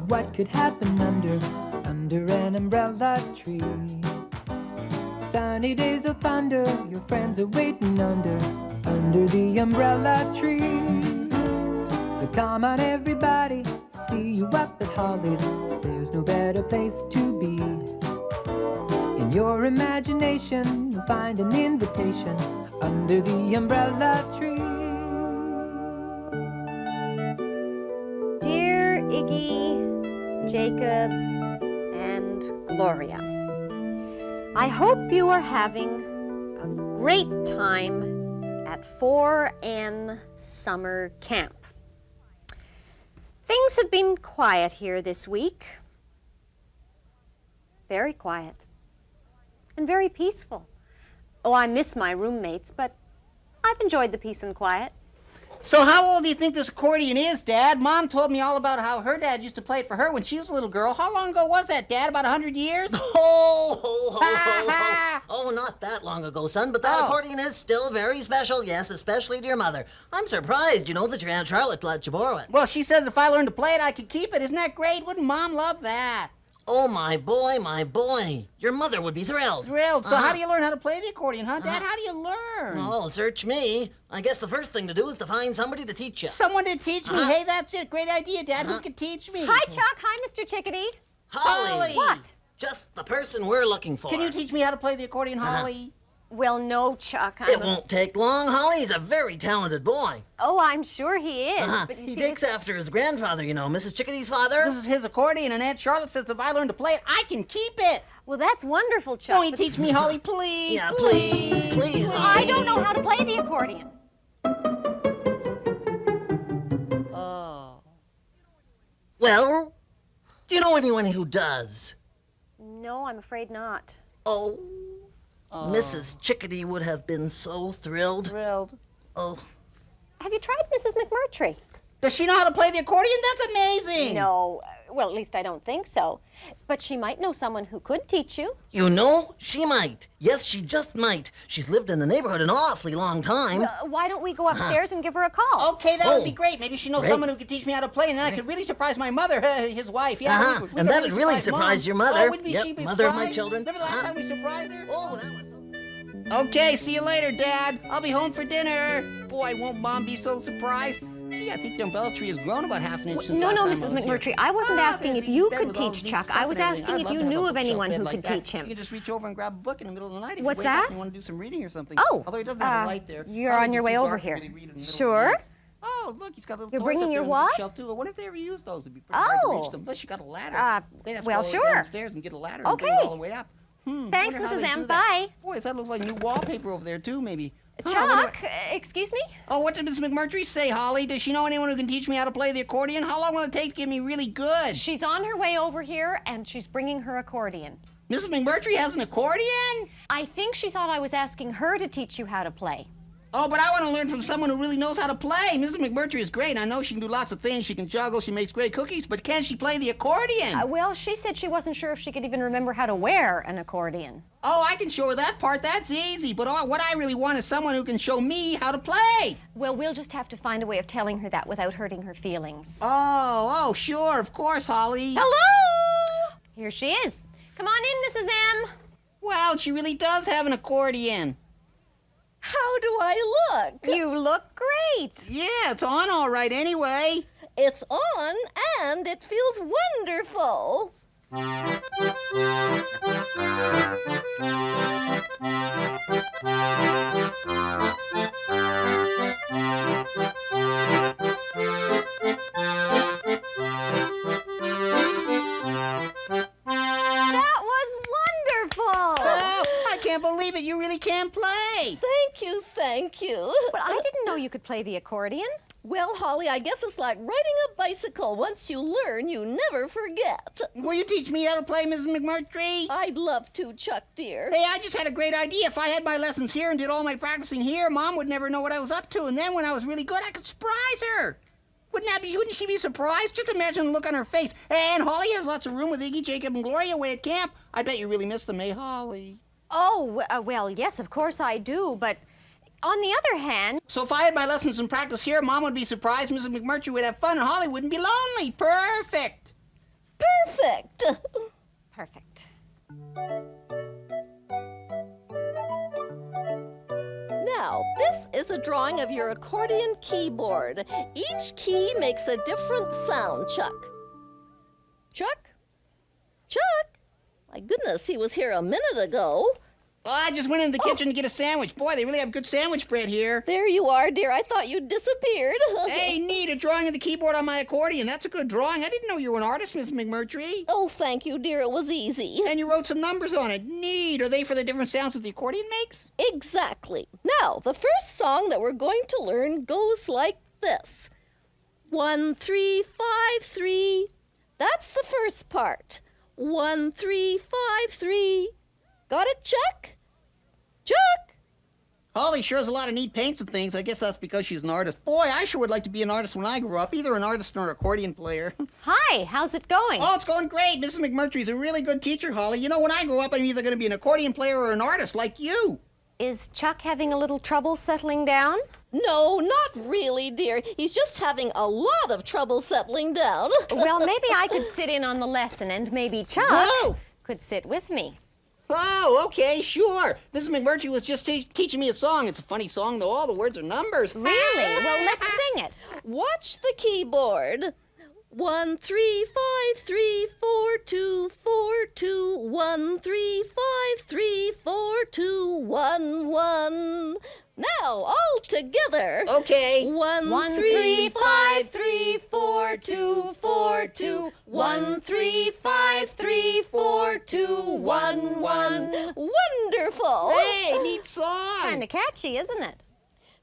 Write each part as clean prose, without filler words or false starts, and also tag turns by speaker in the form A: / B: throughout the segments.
A: what could happen under an umbrella tree. Sunny days of thunder, your friends are waiting under the umbrella tree. So come on everybody, see you up at Holly's. There's no better place to be. In your imagination, you'll find an invitation under the umbrella tree.
B: Dear Iggy, Jacob, and Gloria, I hope you are having a great time at 4N Summer Camp. Things have been quiet here this week. Very quiet. And very peaceful. Oh, I miss my roommates, but I've enjoyed the peace and quiet.
C: So how old do you think this accordion is, Dad? Mom told me all about how her dad used to play it for her when she was a little girl. How long ago was that, Dad? About 100 years?
D: Oh, not that long ago, son, but that accordion is still very special, yes, especially to your mother. I'm surprised, that your Aunt Charlotte let you borrow it.
C: Well, she said that if I learned to play it, I could keep it. Isn't that great? Wouldn't Mom love that?
D: Oh, my boy, my boy. Your mother would be thrilled.
C: Thrilled. So how do you learn how to play the accordion, huh, Dad? How do you learn?
D: Oh, search me. I guess the first thing to do is to find somebody to teach you.
C: Someone to teach me? Hey, that's it. Great idea, Dad. Who can teach me?
B: Hi, Chuck. Hi, Mr. Chickadee.
D: Holly!
B: What?
D: Just the person we're looking for.
C: Can you teach me how to play the accordion, Holly?
B: Well, no, Chuck.
D: It won't take long, Holly. He's a very talented boy.
B: Oh, I'm sure he is. But
D: He takes after his grandfather, Mrs. Chickadee's father.
C: This is his accordion, and Aunt Charlotte says that if I learn to play it, I can keep it.
B: Well, that's wonderful, Chuck.
C: Won't you teach me, Holly, please?
D: Yeah, please,
B: I
D: Holly.
B: don't know how to play the accordion.
C: Oh.
D: Well, do you know anyone who does?
B: No, I'm afraid not.
D: Oh, Mrs. Chickadee would have been so thrilled.
C: Thrilled.
D: Oh,
B: Have you tried Mrs. McMurtry?
C: Does she know how to play the accordion? That's amazing.
B: No. Well, at least I don't think so. But she might know someone who could teach you.
D: she might. Yes, she just might. She's lived in the neighborhood an awfully long time.
B: Why don't we go upstairs and give her a call?
C: Okay, that would be great. Maybe she knows someone who could teach me how to play, and then I could really surprise my mother, his wife. Yeah, we
D: And
C: could
D: that'd really surprise
C: Mom.
D: your mother.
C: Oh, wouldn't
D: Yep,
C: she be
D: mother of my
C: surprised?
D: children.
C: Remember the last time we surprised her?
D: Oh, that was...
C: Okay, see you later, Dad. I'll be home for dinner. Boy, won't Mom be so surprised. Gee, I think the umbrella tree has grown about half an inch since
B: No,
C: last time
B: Mrs.
C: I was
B: McMurtry.
C: here.
B: I wasn't asking if you
C: bed
B: could
C: with all
B: teach
C: the neat
B: Chuck.
C: stuff
B: I
C: and
B: was
C: everything.
B: asking
C: I'd
B: if
C: love
B: you
C: to have
B: knew
C: a
B: of
C: bookshelf
B: anyone
C: bed
B: who
C: like
B: could
C: that.
B: teach him.
C: You can just reach over and grab a book in the middle of the night if
B: What's
C: you wake up
B: that?
C: and you want to do some reading or something.
B: Oh,
C: Although he doesn't have a light there.
B: you're
C: Probably
B: on your
C: too
B: way
C: dark
B: over
C: to
B: here.
C: really read in the middle of the
B: Sure.
C: night. Oh, look, he's got little
B: You're
C: toys
B: bringing
C: up
B: your
C: there on the
B: what?
C: bookshelf, too. I wonder if they ever use those. It'd be pretty hard to reach them. Unless you got a ladder. They'd have to
B: well,
C: go
B: sure.
C: downstairs and get a ladder and bring
B: Okay.
C: it all the way up.
B: Thanks,
C: Wonder how
B: Mrs.
C: they
B: M.
C: do that.
B: Bye.
C: Boy, does that look like new wallpaper over there, too, maybe. Huh, I wonder
B: Chuck, excuse me?
C: Oh, what did Miss McMurtry say, Holly? Does she know anyone who can teach me how to play the accordion? How long will it take to get me really good?
B: She's on her way over here, and she's bringing her accordion.
C: Mrs. McMurtry has an accordion?
B: I think she thought I was asking her to teach you how to play.
C: Oh, but I want to learn from someone who really knows how to play. Mrs. McMurtry is great. I know she can do lots of things. She can juggle, she makes great cookies, but can she play the accordion?
B: Well, she said she wasn't sure if she could even remember how to wear an accordion.
C: Oh, I can show her that part. That's easy. But what I really want is someone who can show me how to play.
B: Well, we'll just have to find a way of telling her that without hurting her feelings.
C: Oh, sure. Of course, Holly.
B: Hello! Here she is. Come on in, Mrs. M.
C: Wow, she really does have an accordion.
E: How do I look?
B: You look great.
C: Yeah, it's on all right anyway.
E: It's on and it feels wonderful.
B: That was wonderful.
C: Oh, I can't believe it. You really can play.
E: Thank you, thank you.
B: But I didn't know you could play the accordion.
E: Well, Holly, I guess it's like riding a bicycle. Once you learn, you never forget.
C: Will you teach me how to play, Mrs. McMurtry?
E: I'd love to, Chuck, dear.
C: Hey, I just had a great idea. If I had my lessons here and did all my practicing here, Mom would never know what I was up to. And then when I was really good, I could surprise her. Wouldn't she be surprised? Just imagine the look on her face. And Holly has lots of room with Iggy, Jacob, and Gloria away at camp. I bet you really miss them, eh, Holly?
B: Oh, well, yes, of course I do, but on the other hand...
C: So if I had my lessons and practice here, Mom would be surprised, Mrs. McMurtry would have fun, and Holly wouldn't be lonely. Perfect.
E: Perfect.
B: Perfect.
E: Now, this is a drawing of your accordion keyboard. Each key makes a different sound, Chuck. Chuck? Chuck? My goodness, he was here a minute ago.
C: Oh, I just went in the kitchen to get a sandwich. Boy, they really have good sandwich bread here.
E: There you are, dear. I thought you'd disappeared.
C: Hey, neat, a drawing of the keyboard on my accordion. That's a good drawing. I didn't know you were an artist, Miss McMurtry.
E: Oh, thank you, dear. It was easy.
C: And you wrote some numbers on it. Neat. Are they for the different sounds that the accordion makes?
E: Exactly. Now, the first song that we're going to learn goes like this. 1, 3, 5, 3. That's the first part. 1, 3, 5, 3. Got it, Chuck? Chuck?
C: Holly sure has a lot of neat paints and things. I guess that's because she's an artist. Boy, I sure would like to be an artist when I grow up. Either an artist or an accordion player.
B: Hi, how's it going?
C: Oh, it's going great. Mrs. McMurtry's a really good teacher, Holly. You know, when I grow up, I'm either going to be an accordion player or an artist like you.
B: Is Chuck having a little trouble settling down?
E: No, not really, dear. He's just having a lot of trouble settling down.
B: Well, maybe I could sit in on the lesson and maybe Chuck
C: Whoa!
B: could sit with me.
C: Oh, okay, sure. Mrs. McMurtry was just teaching me a song. It's a funny song, though. All the words are numbers.
B: Really? Well, let's sing it.
E: Watch the keyboard. 1, 3, 5, 3, 4, 2, 4, 2. 1, 3, 5, 3, 4, 2, 1, 1. Now, all together.
C: Okay.
E: 1, 3, 5, 3, 4, 2, 4, 2. 1, 3, 5, 3, 4, 2, 1, 1. Wonderful.
C: Hey, neat song.
B: Kind of catchy, isn't it?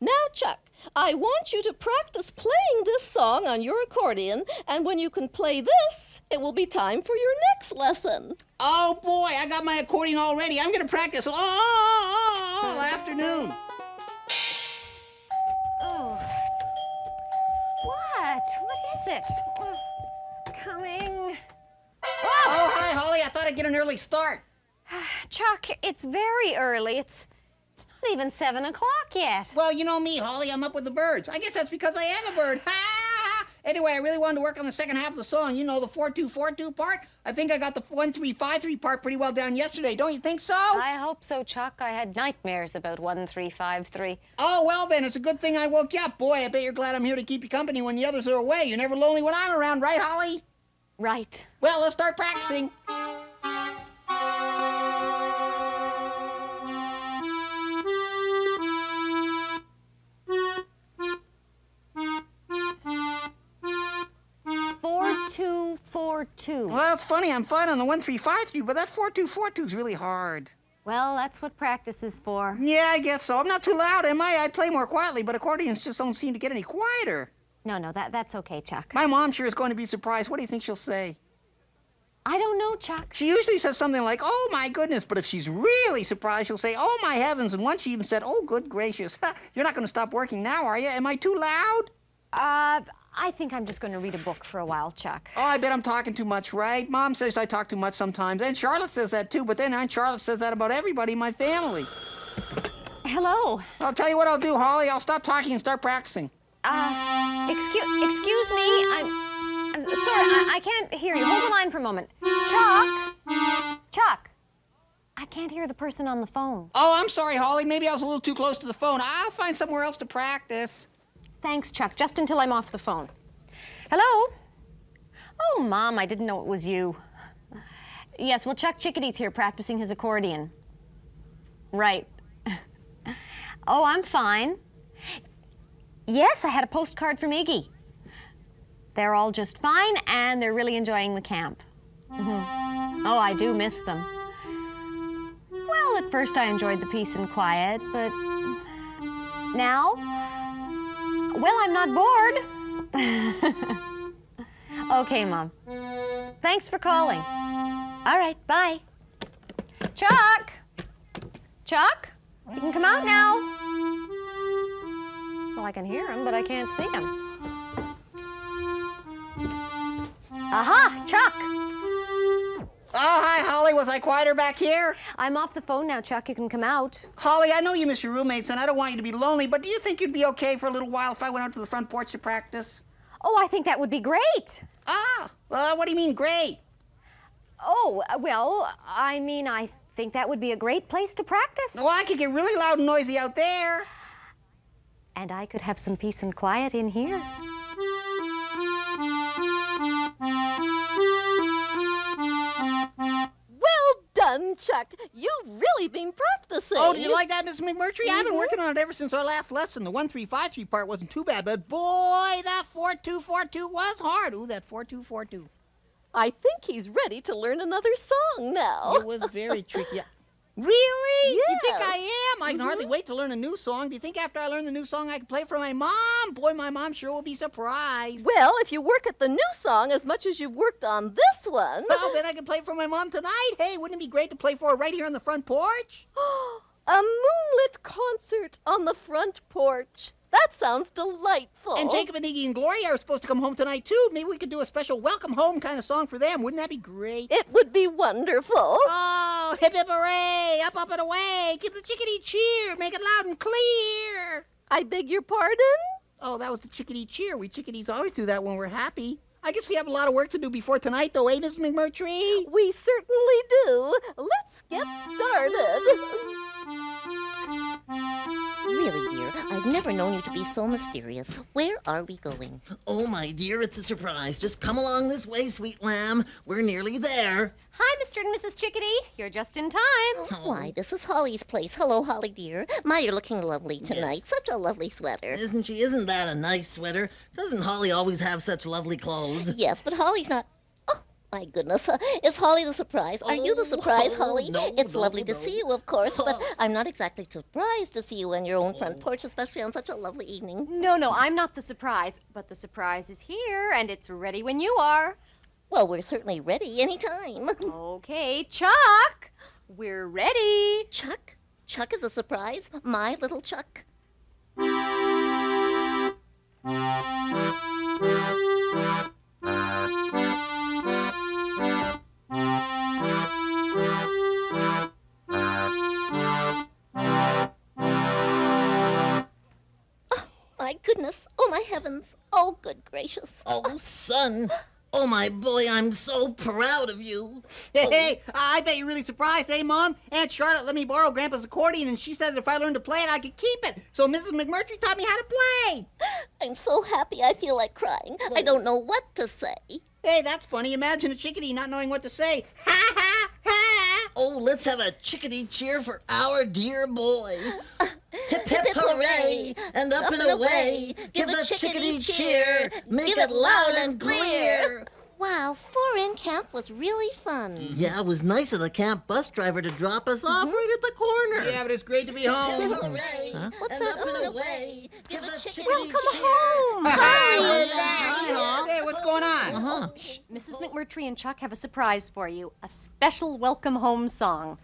E: Now, Chuck, I want you to practice playing this song on your accordion, and when you can play this, it will be time for your next lesson.
C: Oh, boy, I got my accordion all ready. I'm going to practice all afternoon.
B: Oh. What is it? Oh, coming.
C: Oh, hi, Holly. I thought I'd get an early start.
B: Chuck, it's very early. It's not even 7 o'clock yet.
C: Well, you know me, Holly. I'm up with the birds. I guess that's because I am a bird. Ha! Anyway, I really wanted to work on the second half of the song. You know, the 4-2-4-2 part. I think I got the 1-3-5-3 part pretty well down yesterday. Don't you think so?
B: I hope so, Chuck. I had nightmares about 1-3-5-3.
C: Oh, well then, it's a good thing I woke you up. Boy, I bet you're glad I'm here to keep you company when the others are away. You're never lonely when I'm around, right, Holly?
B: Right.
C: Well, let's start practicing. Well, it's funny. I'm fine on the 1-3-5-3, but that 4-2-4-2 is really hard.
B: Well, that's what practice is for.
C: Yeah, I guess so. I'm not too loud, am I? I'd play more quietly, but accordions just don't seem to get any quieter.
B: No, that's okay, Chuck.
C: My mom sure is going to be surprised. What do you think she'll say?
B: I don't know, Chuck.
C: She usually says something like, oh, my goodness, but if she's really surprised, she'll say, oh, my heavens, and once she even said, oh, good gracious. You're not going to stop working now, are you? Am I too loud?
B: I think I'm just going to read a book for a while, Chuck.
C: Oh, I bet I'm talking too much, right? Mom says I talk too much sometimes, and Charlotte says that too, but then Aunt Charlotte says that about everybody in my family.
B: Hello.
C: I'll tell you what I'll do, Holly. I'll stop talking and start practicing.
B: Excuse me. I'm sorry. I can't hear you. Hold the line for a moment. Chuck. I can't hear the person on the phone.
C: Oh, I'm sorry, Holly. Maybe I was a little too close to the phone. I'll find somewhere else to practice.
B: Thanks, Chuck. Just until I'm off the phone. Hello? Oh, Mom, I didn't know it was you. Yes, well, Chuck Chickadee's here practicing his accordion. Right. Oh, I'm fine. Yes, I had a postcard from Iggy. They're all just fine, and they're really enjoying the camp. Mm-hmm. Oh, I do miss them. Well, at first I enjoyed the peace and quiet, but now, well, I'm not bored. Okay, Mom. Thanks for calling. All right, bye. Chuck! Chuck? You can come out now. Well, I can hear him, but I can't see him. Aha, Chuck!
C: Oh, hi, Holly. Was I quieter back here?
B: I'm off the phone now, Chuck. You can come out.
C: Holly, I know you miss your roommates, and I don't want you to be lonely, but do you think you'd be okay for a little while if I went out to the front porch to practice?
B: Oh, I think that would be great.
C: Ah, what do you mean great?
B: Oh, well, I mean, I think that would be a great place to practice.
C: Well, I could get really loud and noisy out there.
B: And I could have some peace and quiet in here.
E: Well done, Chuck. You've really been practicing.
C: Oh, do you like that, Miss McMurtry? I've been working on it ever since our last lesson. The 1-3-5-3 part wasn't too bad, but boy, that 4-2-4-2 was hard. Ooh, that 4-2-4-2.
E: I think he's ready to learn another song now.
C: It was very tricky. Really? You think
E: Yes.
C: I am? I can hardly wait to learn a new song. Do you think after I learn the new song I can play for my mom? Boy, my mom sure will be surprised.
E: Well, if you work at the new song as much as you've worked on this one.
C: Well, then I can play for my mom tonight. Hey, wouldn't it be great to play for her right here on the front porch?
E: A moonlit concert on the front porch. That sounds delightful.
C: And Jacob and Iggy and Gloria are supposed to come home tonight, too. Maybe we could do a special welcome home kind of song for them. Wouldn't that be great?
E: It would be wonderful.
C: Oh, hip hip hooray, up, up and away. Give the chickadee cheer. Make it loud and clear.
E: I beg your pardon?
C: Oh, that was the chickadee cheer. We chickadees always do that when we're happy. I guess we have a lot of work to do before tonight, though, eh, Miss McMurtry?
E: We certainly do. Let's get started.
F: Really, dear, I've never known you to be so mysterious. Where are we going?
D: Oh, my dear, it's a surprise. Just come along this way, sweet lamb. We're nearly there.
B: Hi, Mr. and Mrs. Chickadee. You're just in time.
F: Why, this is Holly's place. Hello, Holly, dear. My, you're looking lovely tonight.
D: Yes.
F: Such a lovely sweater.
D: Isn't she? Isn't that a nice sweater? Doesn't Holly always have such lovely clothes?
F: Yes, but Holly's not... Oh, my goodness. Is Holly the surprise? Are you the surprise, Holly?
D: no,
F: It's
D: no,
F: lovely to
D: no.
F: see you, of course, but I'm not exactly surprised to see you on your own front porch, especially on such a lovely evening.
B: No, I'm not the surprise. But the surprise is here, and it's ready when you are.
F: Well, we're certainly ready anytime.
B: Okay, Chuck, we're ready.
F: Chuck? Chuck is a surprise? My little Chuck? My goodness. Oh, my heavens. Oh, good gracious.
D: Oh, son. Oh, my boy, I'm so proud of you.
C: Hey, I bet you're really surprised, eh, Mom? Aunt Charlotte let me borrow Grandpa's accordion, and she said that if I learned to play it, I could keep it. So Mrs. McMurtry taught me how to play.
F: I'm so happy I feel like crying. I don't know what to say.
C: Hey, that's funny. Imagine a chickadee not knowing what to say. Ha, ha, ha.
D: Oh, let's have a chickadee cheer for our dear boy. Hip, hip,
F: hip,
D: hooray, and up and away. Give the chickadee cheer. Make it loud and clear.
F: Wow, 4-in camp was really fun.
D: Yeah, it was nice of the camp bus driver to drop us off right at the corner.
C: Yeah, but it's great to be home.
D: Hooray,
F: What's
D: and
F: that?
D: up and
F: Oh,
D: away. Give the
F: chickadee
D: chickadee
F: cheer.
D: cheer.
B: Home.
C: Hey, what's going on?
B: Mrs. McMurtry and Chuck have a surprise for you. A special welcome home song.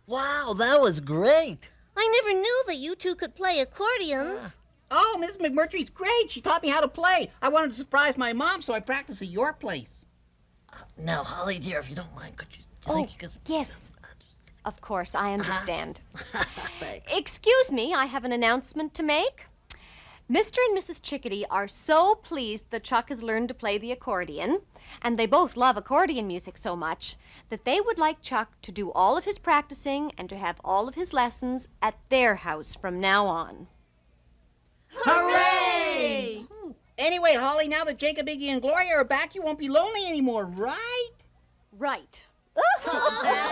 D: Wow, that was great.
F: I never knew that you two could play accordions.
C: Oh, Mrs. McMurtry's great. She taught me how to play. I wanted to surprise my mom, so I practiced at your place.
D: Now, Holly, dear, if you don't mind, do you think you could...
B: Yes. Of course, I understand.
D: Thanks.
B: Excuse me, I have an announcement to make. Mr. and Mrs. Chickadee are so pleased that Chuck has learned to play the accordion, and they both love accordion music so much, that they would like Chuck to do all of his practicing and to have all of his lessons at their house from now on.
C: Hooray! Anyway, Holly, now that Jacob, Iggy, and Gloria are back, you won't be lonely anymore, right?
B: Right.
C: Oh,